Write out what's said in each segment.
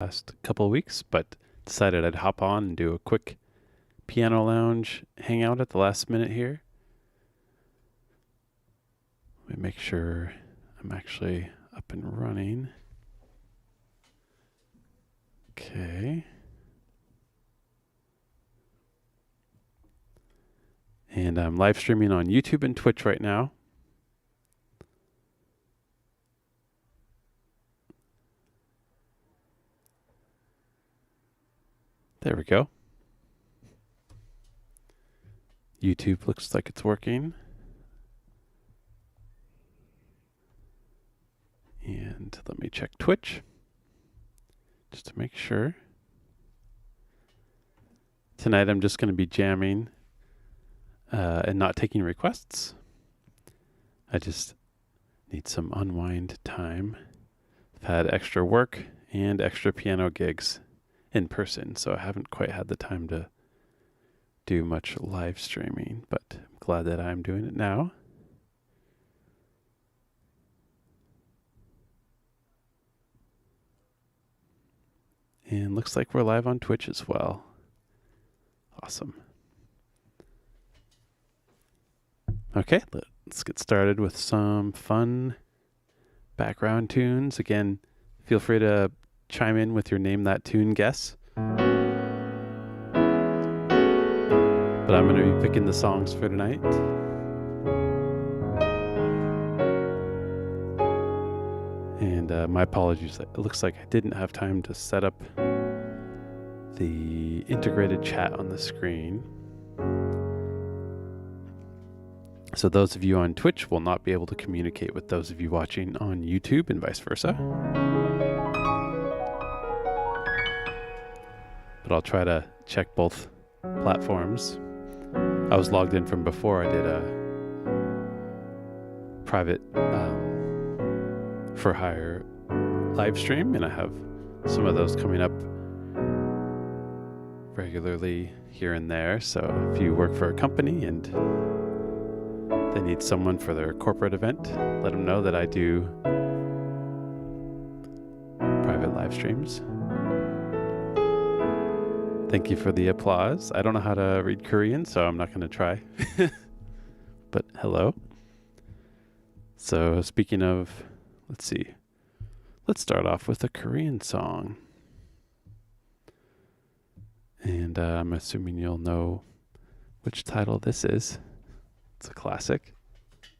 last couple of weeks, but decided I'd hop on and do a quick piano lounge hangout at the last minute here. Let me make sure I'm actually up and running. Okay. And I'm live streaming on YouTube and Twitch right now. There we go. YouTube looks like it's working. And let me check Twitch just to make sure. Tonight I'm just going to be jamming and not taking requests. I just need some unwind time. I've had extra work and extra piano gigs in person, so I haven't quite had the time to do much live streaming, but I'm glad that I'm doing it now. And looks like we're live on Twitch as well. Awesome. Okay, let's get started with some fun background tunes. Again, feel free to chime in with your Name That Tune guess. But I'm going to be picking the songs for tonight. And my apologies. It looks like I didn't have time to set up the integrated chat on the screen. So those of you on Twitch will not be able to communicate with those of you watching on YouTube and vice versa. But I'll try to check both platforms. I was logged in from before. I did a private for hire live stream, and I have some of those coming up regularly here and there. So if you work for a company and they need someone for their corporate event, let them know that I do private live streams. Thank you for the applause. I don't know how to read Korean, so I'm not going to try. But hello. So speaking of, let's see. Let's start off with a Korean song. And I'm assuming you'll know which title this is. It's a classic.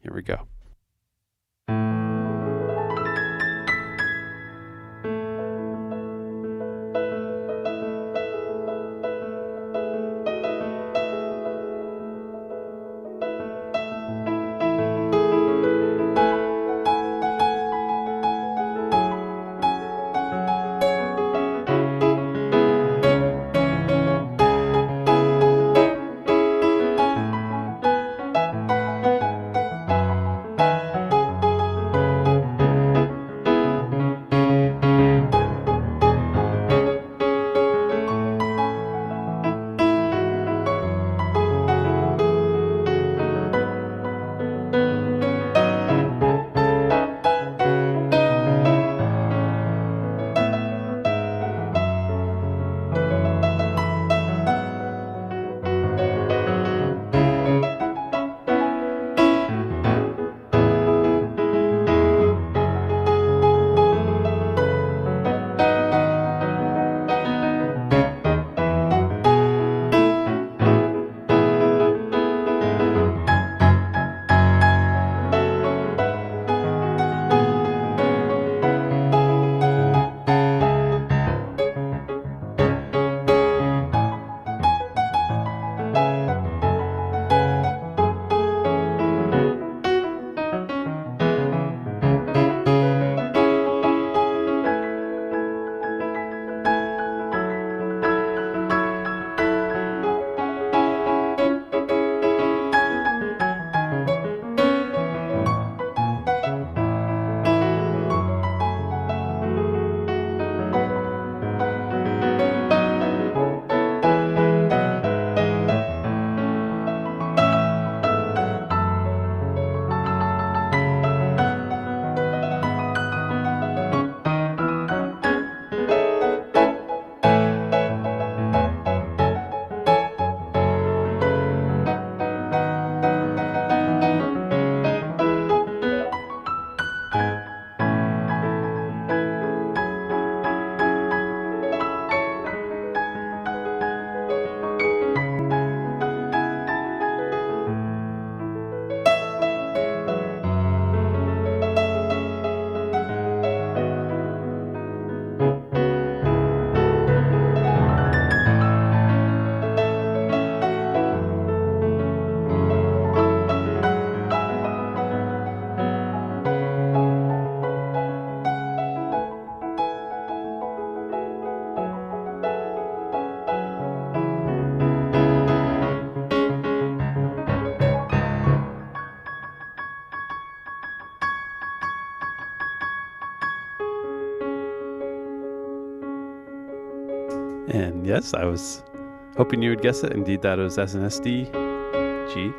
Here we go. And yes, I was hoping you would guess it. Indeed, that was SNSD G.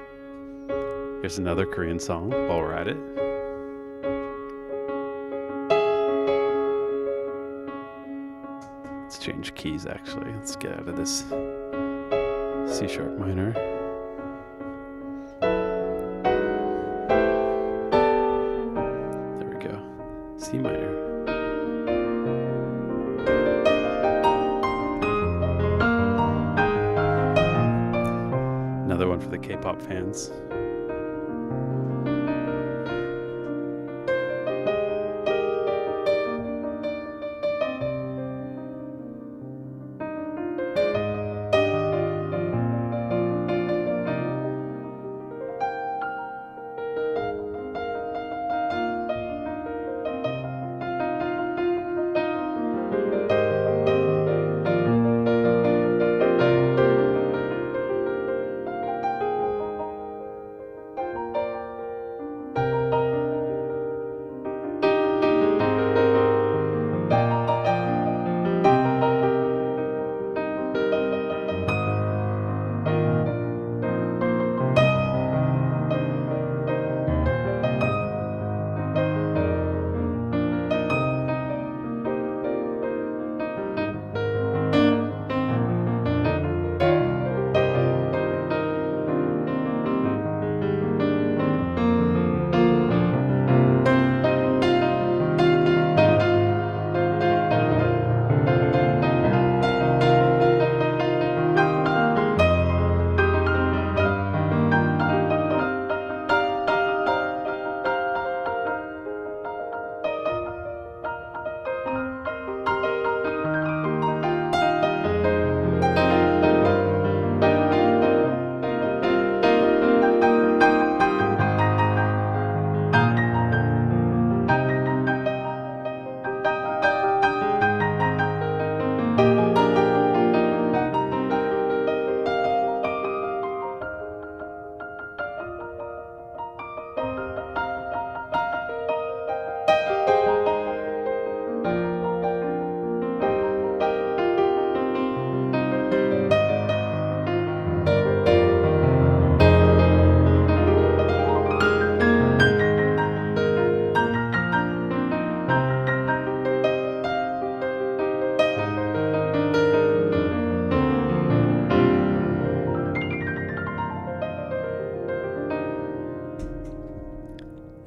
Here's another Korean song while we're at it. Let's change keys actually. Let's get out of this C sharp minor. There we go. C minor. Another one for the K-pop fans.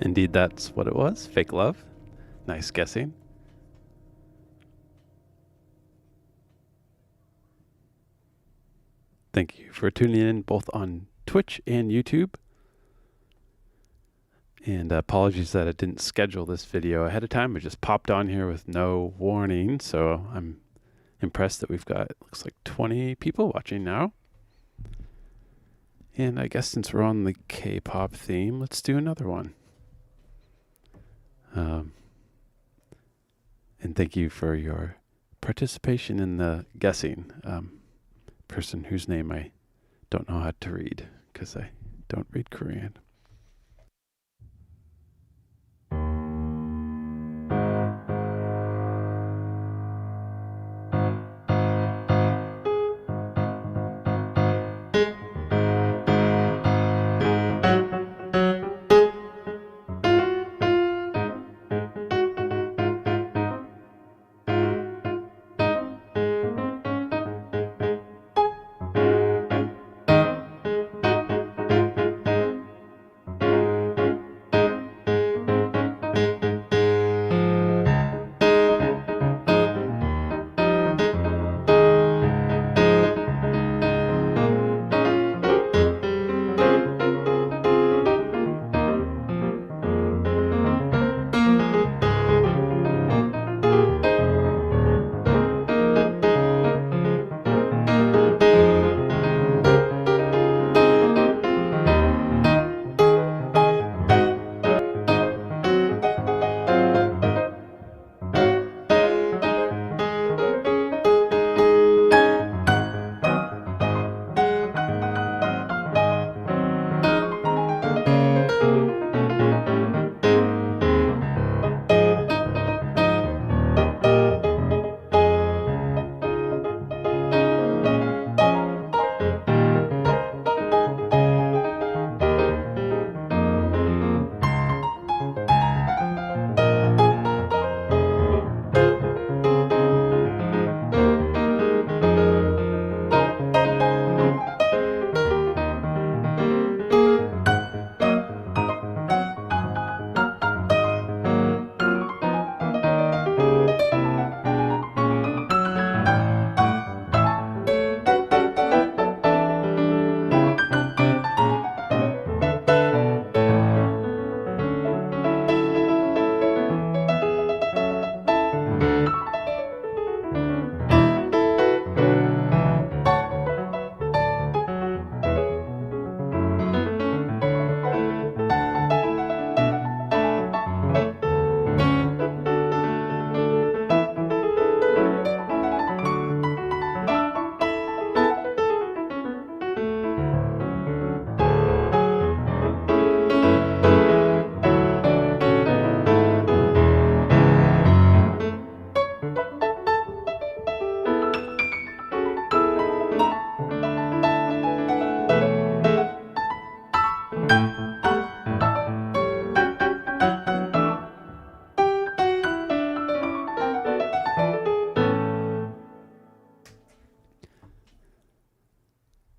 Indeed, that's what it was. Fake Love. Nice guessing. Thank you for tuning in both on Twitch and YouTube. And apologies that I didn't schedule this video ahead of time. It just popped on here with no warning. So I'm impressed that we've got, looks like 20 people watching now. And I guess since we're on the K-pop theme, let's do another one. And thank you for your participation in the guessing. Person whose name I don't know how to read because I don't read Korean.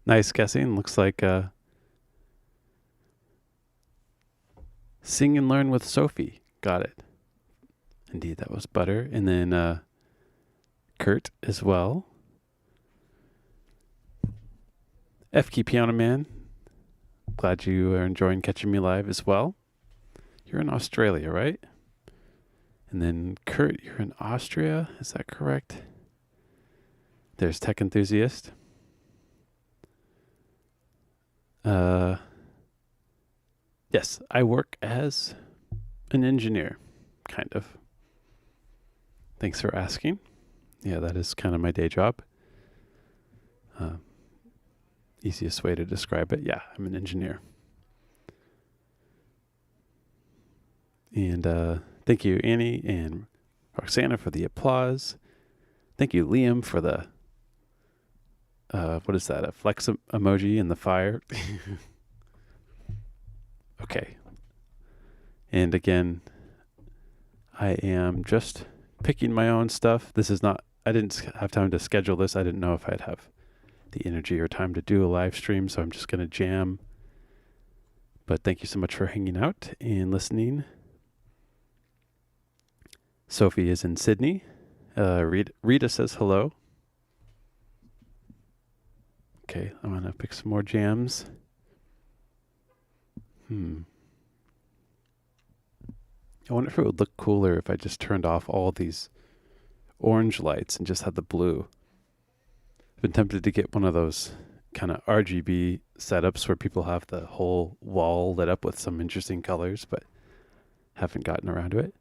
Nice guessing. Looks like Sing and Learn with Sophie. Got it. Indeed, that was Butter. And then Kurt as well. FK Piano Man. Glad you are enjoying catching me live as well. You're in Australia, right? And then Kurt, you're in Austria. Is that correct? There's Tech Enthusiast. Yes, I work as an engineer, kind of. Thanks for asking. Yeah, that is kind of my day job. Easiest way to describe it. Yeah, I'm an engineer. And thank you, Annie and Roxana, for the applause. Thank you, Liam, for the, what is that? A flex emoji in the fire. Okay. And again, I am just picking my own stuff. This is not, I didn't have time to schedule this. I didn't know if I'd have the energy or time to do a live stream, so I'm just going to jam. But thank you so much for hanging out and listening. Sophie is in Sydney. Rita says hello. Okay, I'm going to pick some more jams. I wonder if it would look cooler if I just turned off all these orange lights and just had the blue. I've been tempted to get one of those kind of RGB setups where people have the whole wall lit up with some interesting colors, but haven't gotten around to it.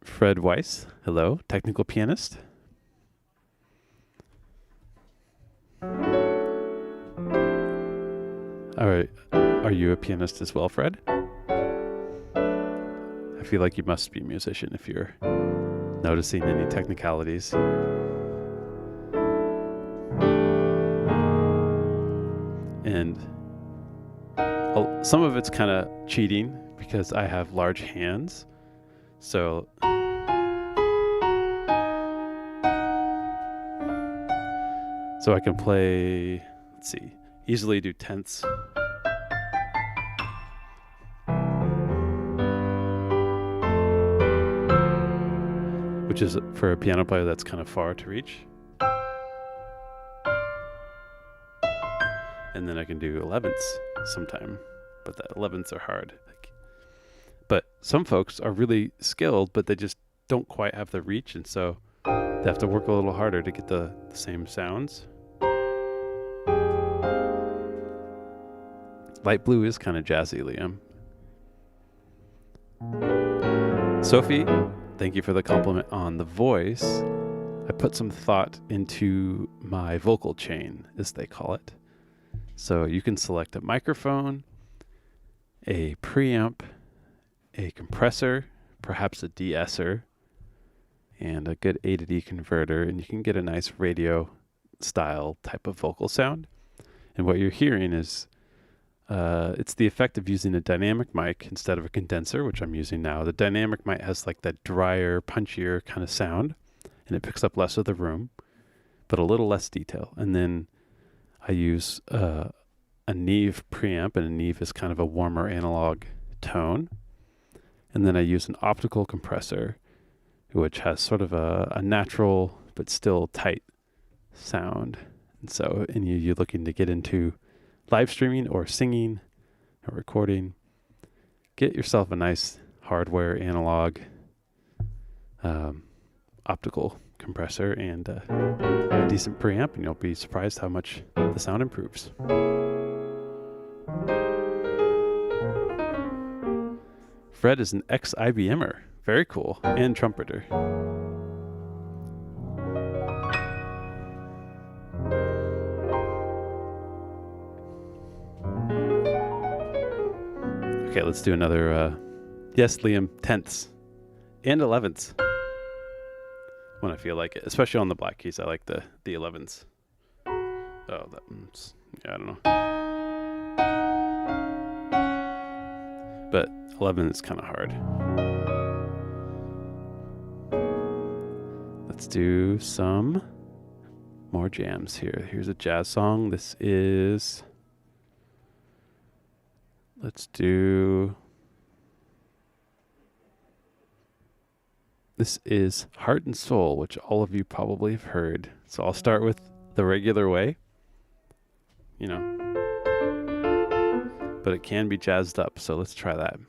Fred Weiss, hello, technical pianist. All right, are you a pianist as well, Fred? I feel like you must be a musician if you're noticing any technicalities. And some of it's kind of cheating because I have large hands. So I can play, let's see, easily do tenths. Which is, for a piano player, that's kind of far to reach. And then I can do 11ths sometime, but the 11ths are hard. But some folks are really skilled, but they just don't quite have the reach, and so they have to work a little harder to get the same sounds. Light blue is kind of jazzy, Liam. Sophie, thank you for the compliment on the voice. I put some thought into my vocal chain, as they call it. So you can select a microphone, a preamp, a compressor, perhaps a de-esser, and a good A to D converter, and you can get a nice radio style type of vocal sound. And what you're hearing is it's the effect of using a dynamic mic instead of a condenser, which I'm using now. The dynamic mic has like that drier, punchier kind of sound, and it picks up less of the room, but a little less detail. And then I use a Neve preamp, and a Neve is kind of a warmer analog tone. And then I use an optical compressor, which has sort of a natural but still tight sound. And so, you're looking to get into live streaming or singing or recording, get yourself a nice hardware analog optical compressor and a decent preamp, and you'll be surprised how much the sound improves. Fred is an ex-IBMer. Very cool. And trumpeter. Okay, let's do another, yes, Liam, tenths and 11ths when I feel like it, especially on the black keys. I like the 11ths. Oh, that one's, yeah, I don't know. But 11 is kind of hard. Let's do some more jams here. Here's a jazz song. This is Heart and Soul, which all of you probably have heard. So I'll start with the regular way, but it can be jazzed up. So let's try that.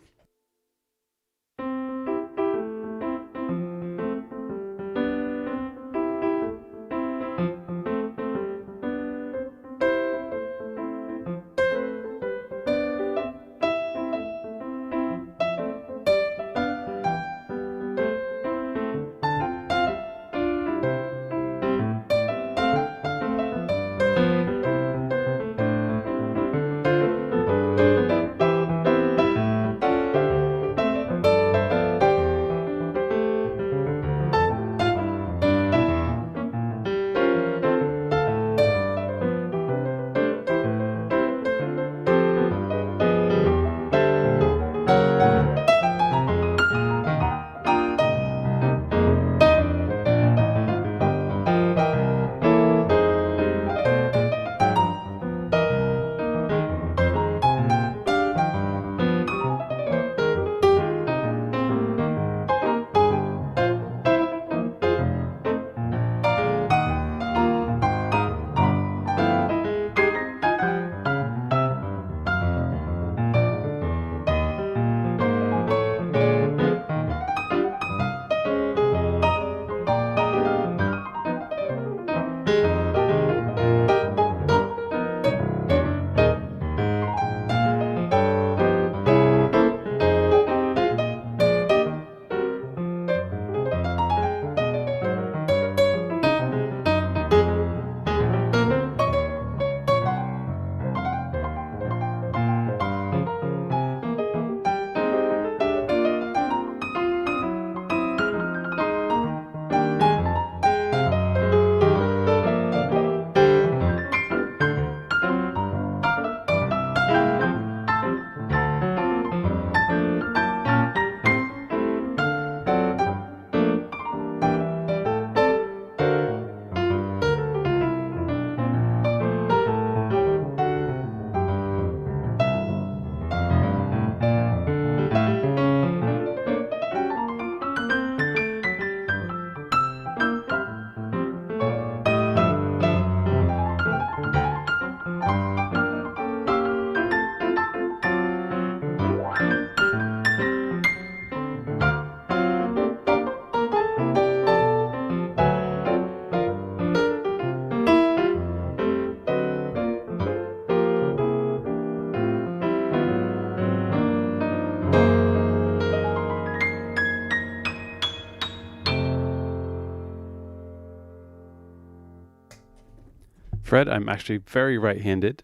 Fred, I'm actually very right-handed,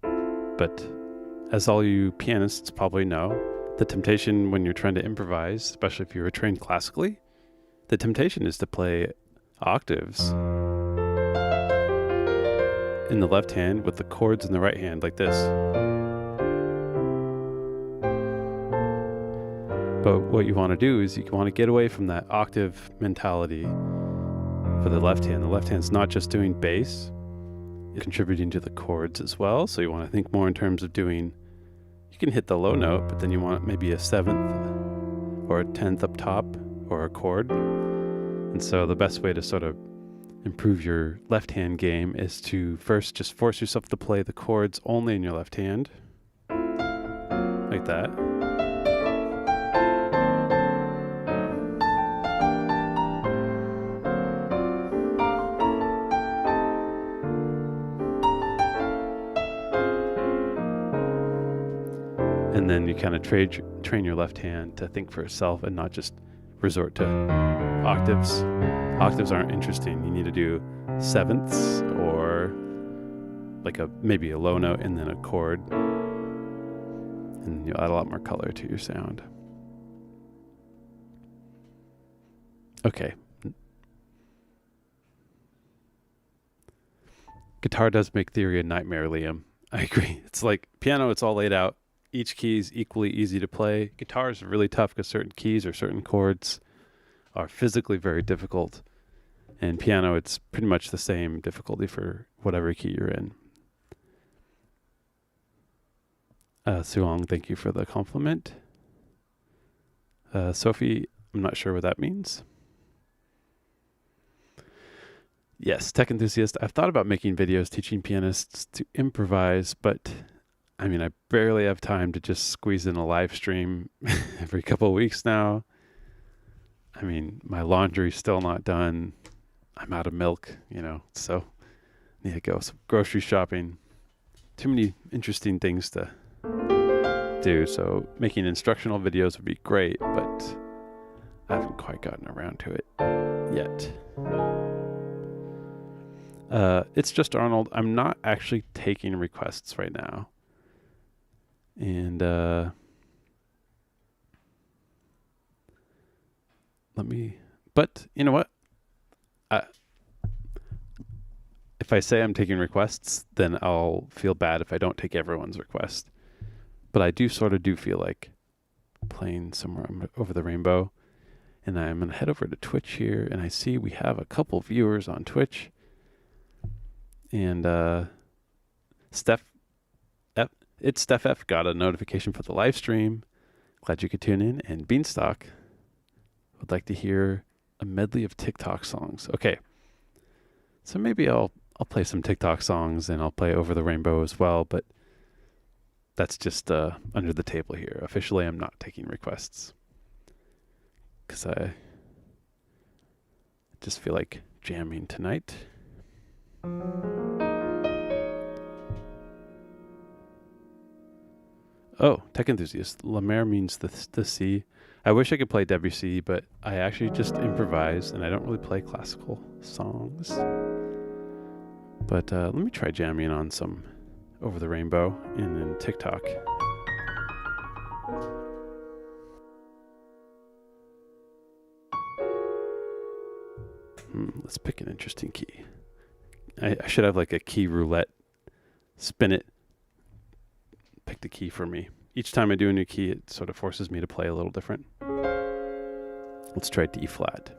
but as all you pianists probably know, the temptation when you're trying to improvise, especially if you were trained classically, the temptation is to play octaves in the left hand with the chords in the right hand like this. But what you want to do is you want to get away from that octave mentality for the left hand. The left hand's not just doing bass, it's contributing to the chords as well. So you want to think more in terms of doing, you can hit the low note, but then you want maybe a 7th or a 10th up top or a chord. And so the best way to sort of improve your left hand game is to first just force yourself to play the chords only in your left hand, like that. And then you kind of train your left hand to think for itself and not just resort to octaves. Octaves aren't interesting. You need to do 7ths or like maybe a low note and then a chord. And you'll add a lot more color to your sound. Okay. Guitar does make theory a nightmare, Liam. I agree. It's like piano, it's all laid out. Each key is equally easy to play. Guitar is really tough because certain keys or certain chords are physically very difficult. And piano, it's pretty much the same difficulty for whatever key you're in. Suong, thank you for the compliment. Sophie, I'm not sure what that means. Yes, tech enthusiast. I've thought about making videos teaching pianists to improvise, but I mean, I barely have time to just squeeze in a live stream every couple of weeks now. I mean, my laundry's still not done. I'm out of milk, so need to go some grocery shopping. Too many interesting things to do. So making instructional videos would be great, but I haven't quite gotten around to it yet. It's just Arnold. I'm not actually taking requests right now. And but you know what? If I say I'm taking requests, then I'll feel bad if I don't take everyone's request. But I do feel like playing Somewhere Over the Rainbow. And I'm going to head over to Twitch here, and I see we have a couple viewers on Twitch. And Steph F got a notification for the live stream. Glad you could tune in. And Beanstalk would like to hear a medley of TikTok songs. Okay, so maybe I'll play some TikTok songs, and I'll play Over the Rainbow as well. But that's just under the table here. Officially, I'm not taking requests because I just feel like jamming tonight. Oh, tech enthusiast. La Mer means the sea. I wish I could play Debussy, but I actually just improvise, and I don't really play classical songs. But let me try jamming on some Over the Rainbow and then TikTok. Let's pick an interesting key. I should have like a key roulette. Spin it. Pick the key for me. Each time I do a new key, it sort of forces me to play a little different. Let's try D flat.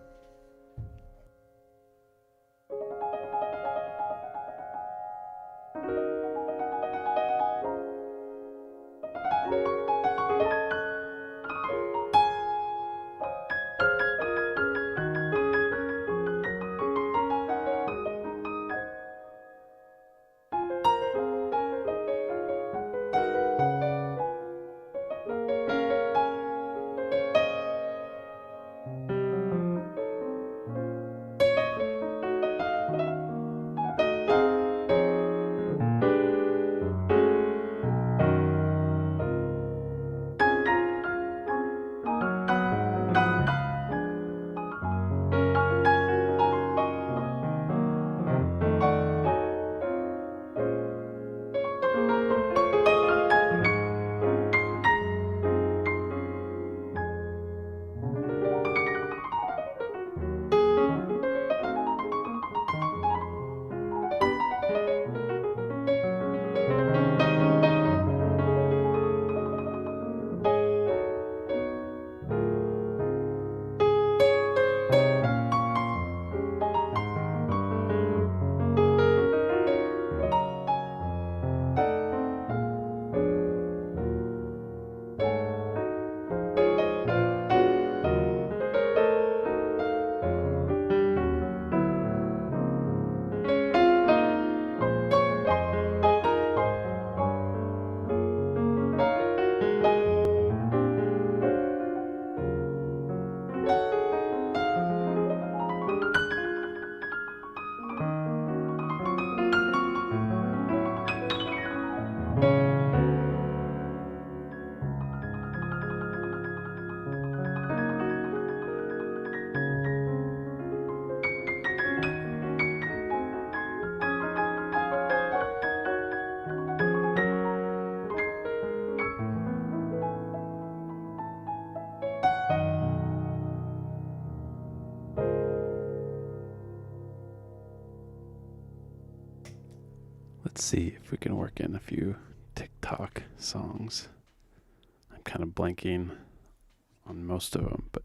Let's see if we can work in a few TikTok songs. I'm kind of blanking on most of them, but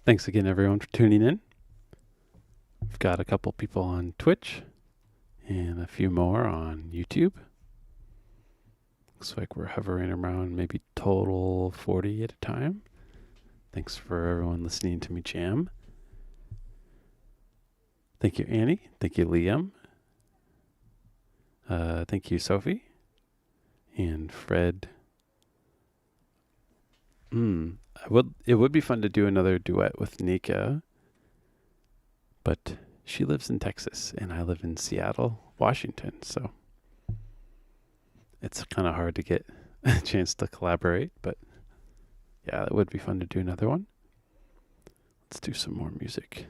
Thanks again, everyone, for tuning in. We've got a couple people on Twitch and a few more on YouTube. Looks like we're hovering around maybe total 40 at a time. Thanks for everyone listening to me jam. Thank you, Annie. Thank you, Liam. Thank you, Sophie. And Fred. It would be fun to do another duet with Nika, but she lives in Texas and I live in Seattle, Washington, so it's kind of hard to get a chance to collaborate, but yeah, it would be fun to do another one. Let's do some more music.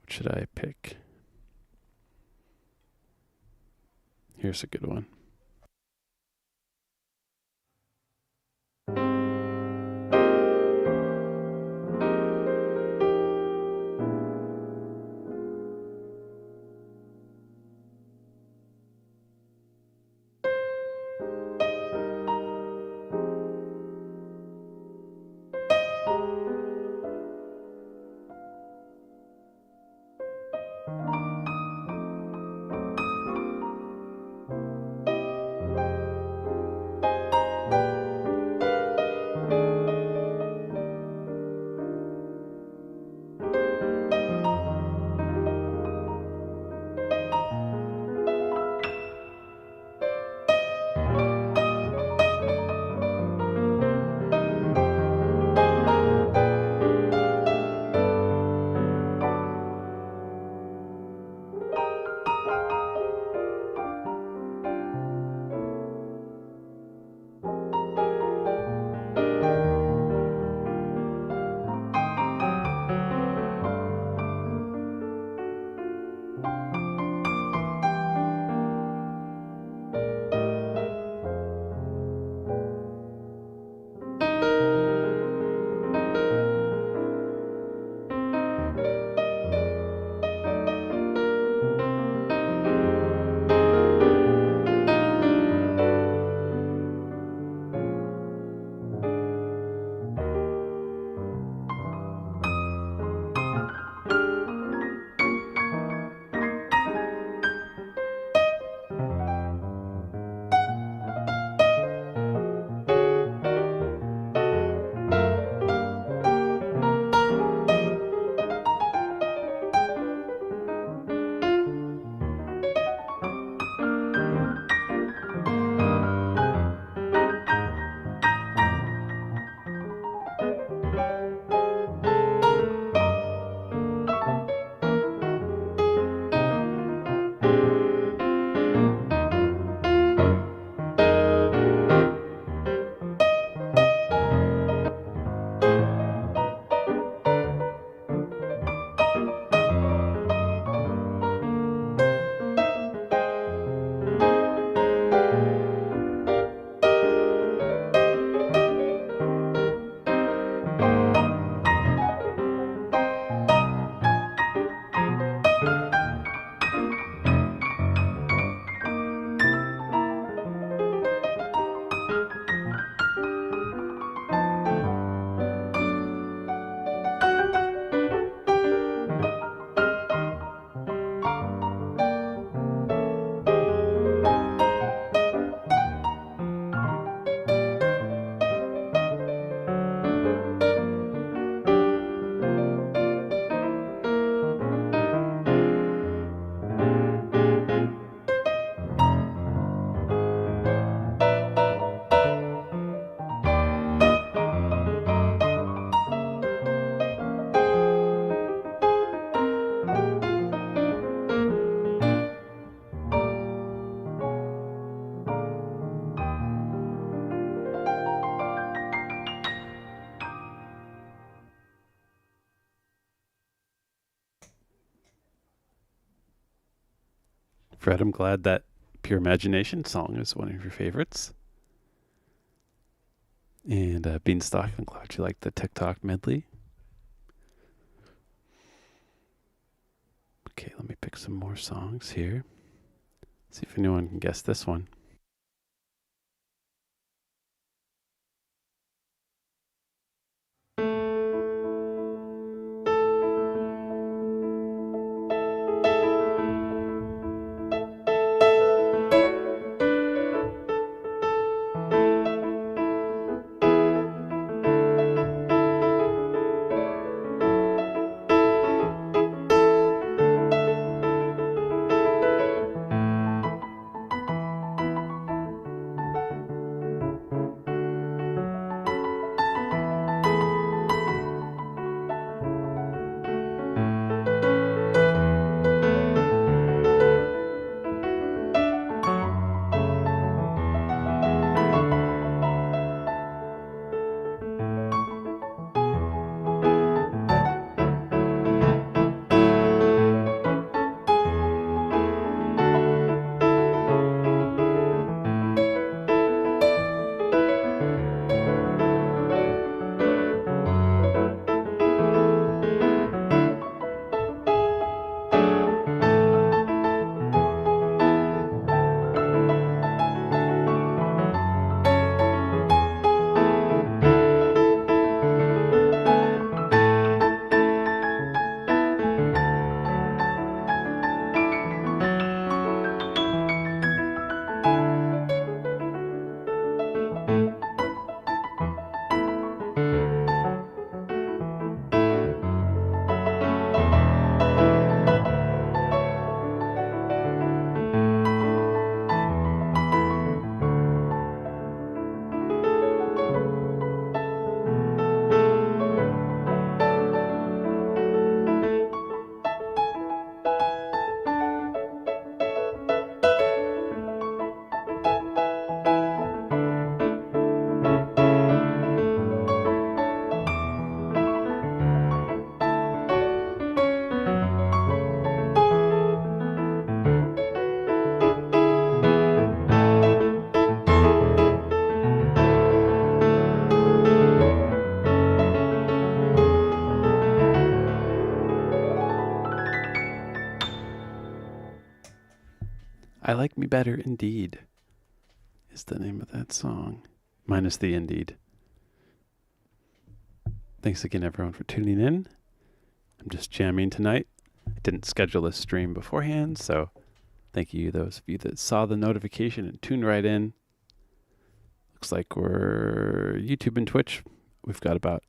What should I pick? Here's a good one. Fred, I'm glad that Pure Imagination song is one of your favorites. And Beanstalk, I'm glad you like the TikTok medley. Okay, let me pick some more songs here. See if anyone can guess this one. Me Better Indeed is the name of that song. Minus the indeed. Thanks again, everyone, for tuning in. I'm just jamming tonight. I didn't schedule this stream beforehand, so thank you, those of you that saw the notification and tuned right in. Looks like we're YouTube and Twitch. We've got about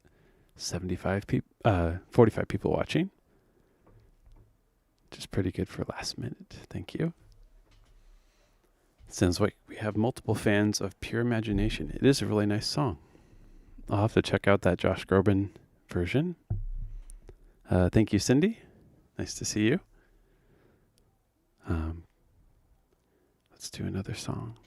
45 people watching. Which is pretty good for last minute. Thank you. Sounds like we have multiple fans of Pure Imagination. It is a really nice song. I'll have to check out that Josh Groban version. Thank you, Cindy. Nice to see you. Let's do another song.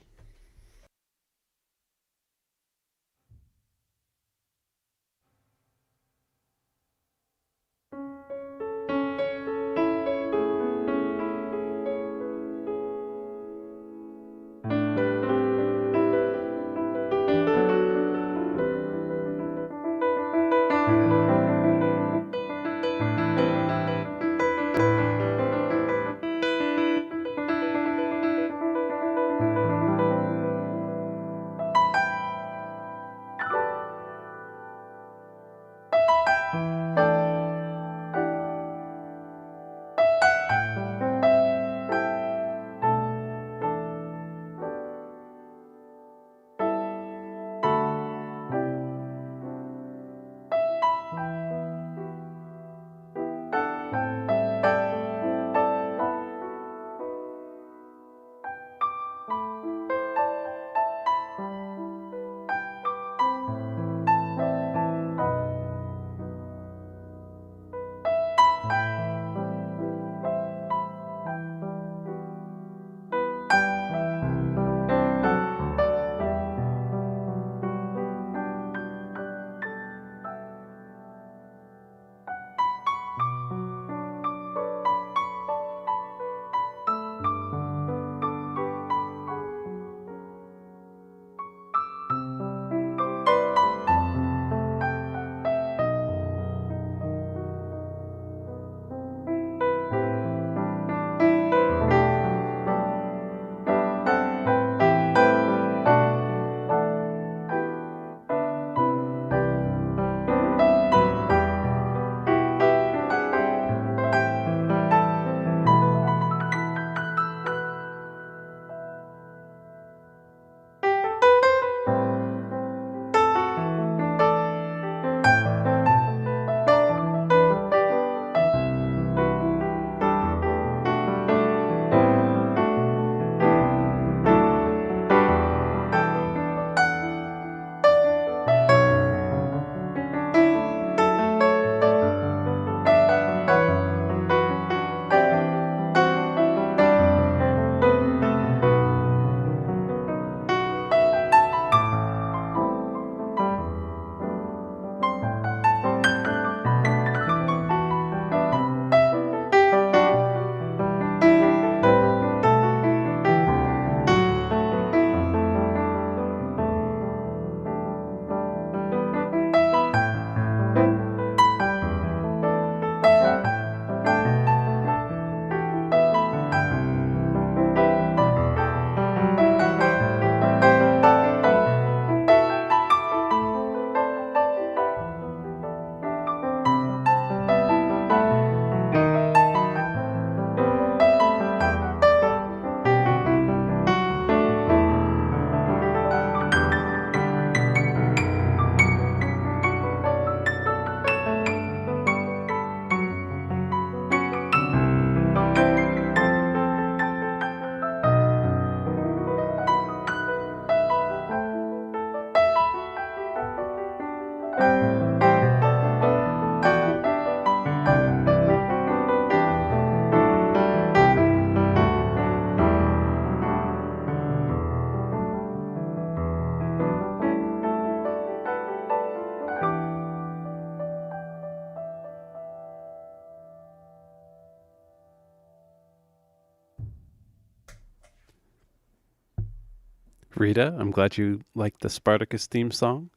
Rita, I'm glad you liked the Spartacus theme song.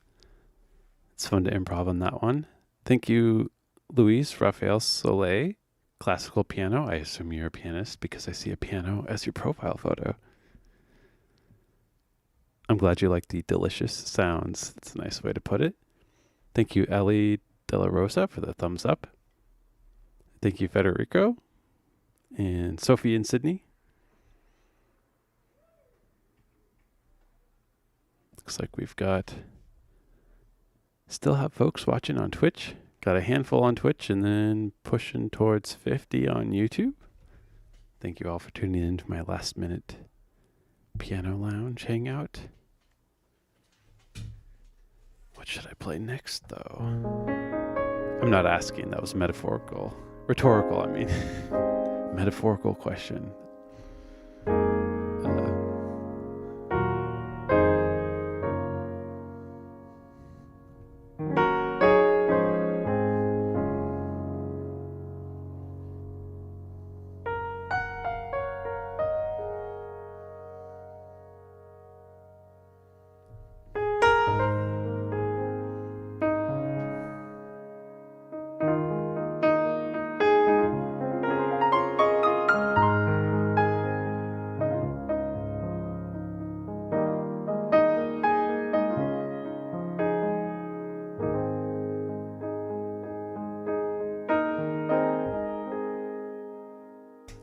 It's fun to improv on that one. Thank you, Luis Rafael Soleil, classical piano. I assume you're a pianist because I see a piano as your profile photo. I'm glad you like the delicious sounds. That's a nice way to put it. Thank you, Ellie De La Rosa, for the thumbs up. Thank you, Federico. And Sophie and Sydney. Looks like we've still have folks watching on Twitch. Got a handful on Twitch and then pushing towards 50 on YouTube. Thank you all for tuning in to my last minute piano lounge hangout. What should I play next, though? I'm not asking. That was metaphorical. Rhetorical, I mean. Metaphorical question.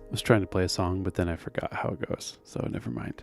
I was trying to play a song, but then I forgot how it goes, so never mind.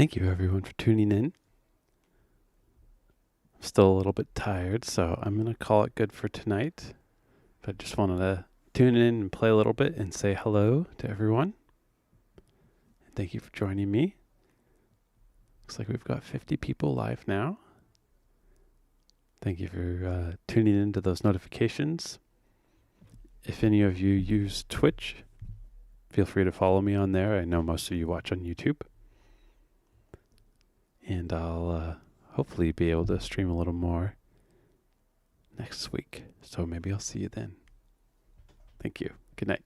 thank you everyone for tuning in. I'm still a little bit tired, so I'm going to call it good for tonight. But I just wanted to tune in and play a little bit and say hello to everyone. And thank you for joining me. Looks like we've got 50 people live now. Thank you for tuning into those notifications. If any of you use Twitch, feel free to follow me on there. I know most of you watch on YouTube. And I'll hopefully be able to stream a little more next week. So maybe I'll see you then. Thank you. Good night.